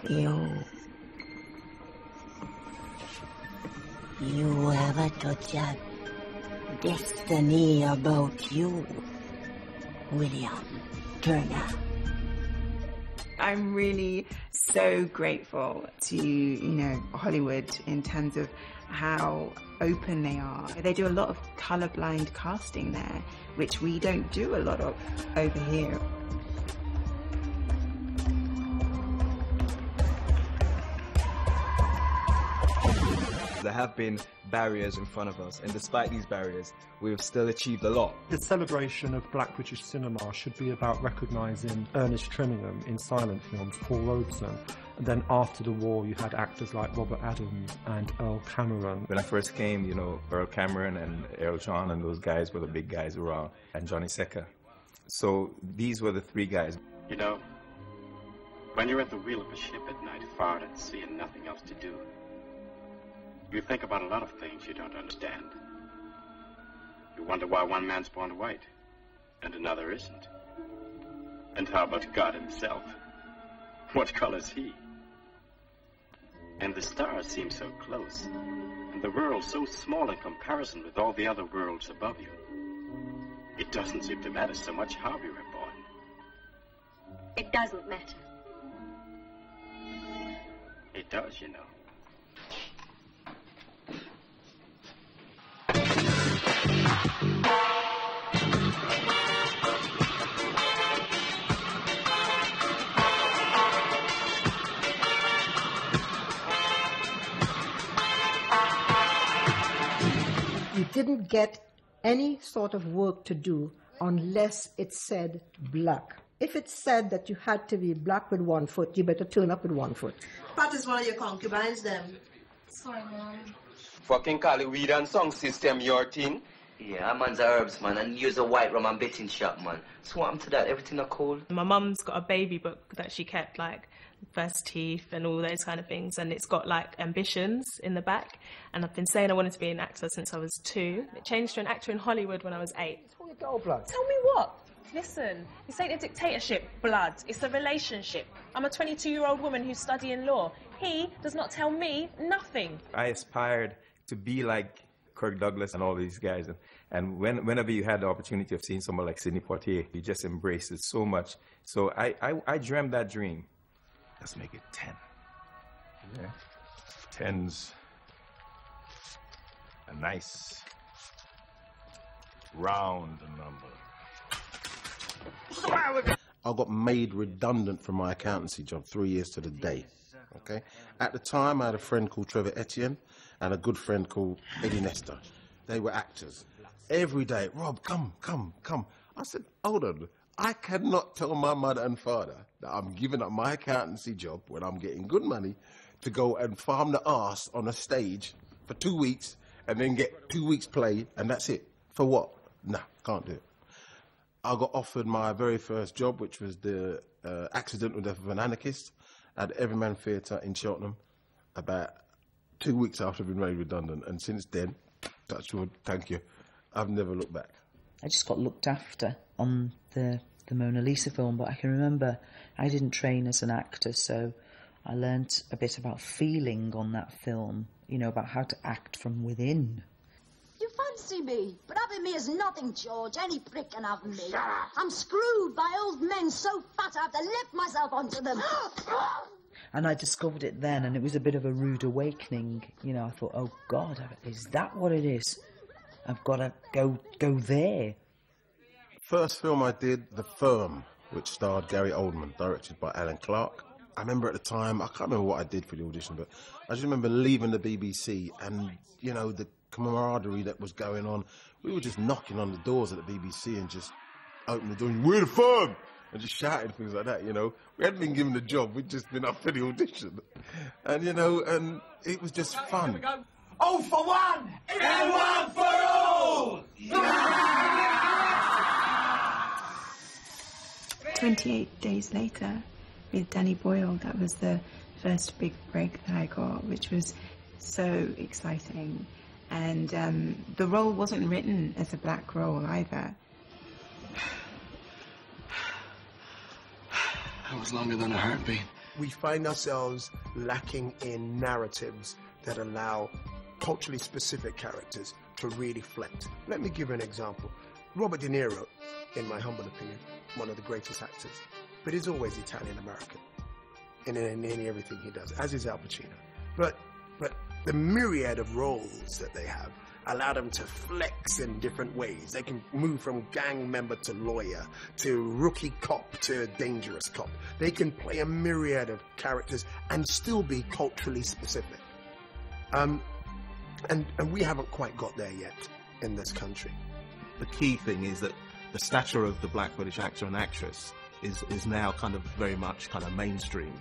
You have a touch of destiny about you, William Turner. I'm really so grateful to, Hollywood in terms of how open they are. They do a lot of colourblind casting there, which we don't do a lot of over here. There have been barriers in front of us, and despite these barriers, we have still achieved a lot. The celebration of Black British cinema should be about recognising Ernest Trimingham in silent films, Paul Robeson, and then after the war you had actors like Robert Adams and Earl Cameron. When I first came, Earl Cameron and Earl John and those guys were the big guys around, and Johnny Secker. So these were the three guys. When you're at the wheel of a ship at night, far at sea and nothing else to do, you think about a lot of things you don't understand. You wonder why one man's born white and another isn't. And how about God himself? What color's he? And the stars seem so close, and the world so small in comparison with all the other worlds above you. It doesn't seem to matter so much how we were born. It doesn't matter. It does, You didn't get any sort of work to do unless it said black. If it said that you had to be black with 1 foot, you better turn up with 1 foot. Pat is one of your concubines, then. Sorry, Mom. Fucking call it weed and song system, your thing. Yeah, I'm on the herbs, man, and use a white rum and betting shop, man. So what happened to that? Everything are cool? My mum's got a baby book that she kept, like, first teeth and all those kind of things, and it's got, like, ambitions in the back. And I've been saying I wanted to be an actor since I was 2. It changed to an actor in Hollywood when I was 8. Tell me what? Listen, this ain't a dictatorship, blood. It's a relationship. I'm a 22-year-old woman who's studying law. He does not tell me nothing. I aspired to be like Kirk Douglas and all these guys. And whenever you had the opportunity of seeing someone like Sidney Poitier, you just embraced it so much. So I dreamt that dream. Let's make it 10. Yeah. 10's a nice round number. I got made redundant from my accountancy job 3 years to the day. Okay. At the time, I had a friend called Trevor Etienne and a good friend called Eddie Nestor. They were actors. Every day, Rob, come. I said, hold on. I cannot tell my mother and father that I'm giving up my accountancy job when I'm getting good money to go and farm the arse on a stage for 2 weeks and then get 2 weeks play and that's it. For what? Nah, can't do it. I got offered my very first job, which was the accidental death of an anarchist at Everyman Theatre in Cheltenham about 2 weeks after being made redundant. And since then, touch wood, thank you, I've never looked back. I just got looked after on the Mona Lisa film, but I can remember I didn't train as an actor, so I learnt a bit about feeling on that film, about how to act from within. You fancy me, but having me is nothing, George. Any prick can have me. I'm screwed by old men so fat I have to lift myself onto them. And I discovered it then, and it was a bit of a rude awakening. I thought, oh God, is that what it is? I've got to go there. First film I did, The Firm, which starred Gary Oldman, directed by Alan Clark. I remember at the time, I can't remember what I did for the audition, but I just remember leaving the BBC and, the camaraderie that was going on. We were just knocking on the doors at the BBC and just opening the door, we're The Firm! And just shouting things like that, We hadn't been given the job, we'd just been up for the audition. And, and it was just fun. Oh, for one! And one for all! 28 days later, with Danny Boyle, that was the first big break that I got, which was so exciting. And the role wasn't written as a black role either. That was longer than a heartbeat. we find ourselves lacking in narratives that allow culturally specific characters to really flex. Let me give you an example. Robert De Niro, in my humble opinion, one of the greatest actors, but he's always Italian-American in everything he does, as is Al Pacino. But the myriad of roles that they have allow them to flex in different ways. They can move from gang member to lawyer, to rookie cop to dangerous cop. They can play a myriad of characters and still be culturally specific. And we haven't quite got there yet in this country. The key thing is that the stature of the black British actor and actress is now kind of very much kind of mainstream.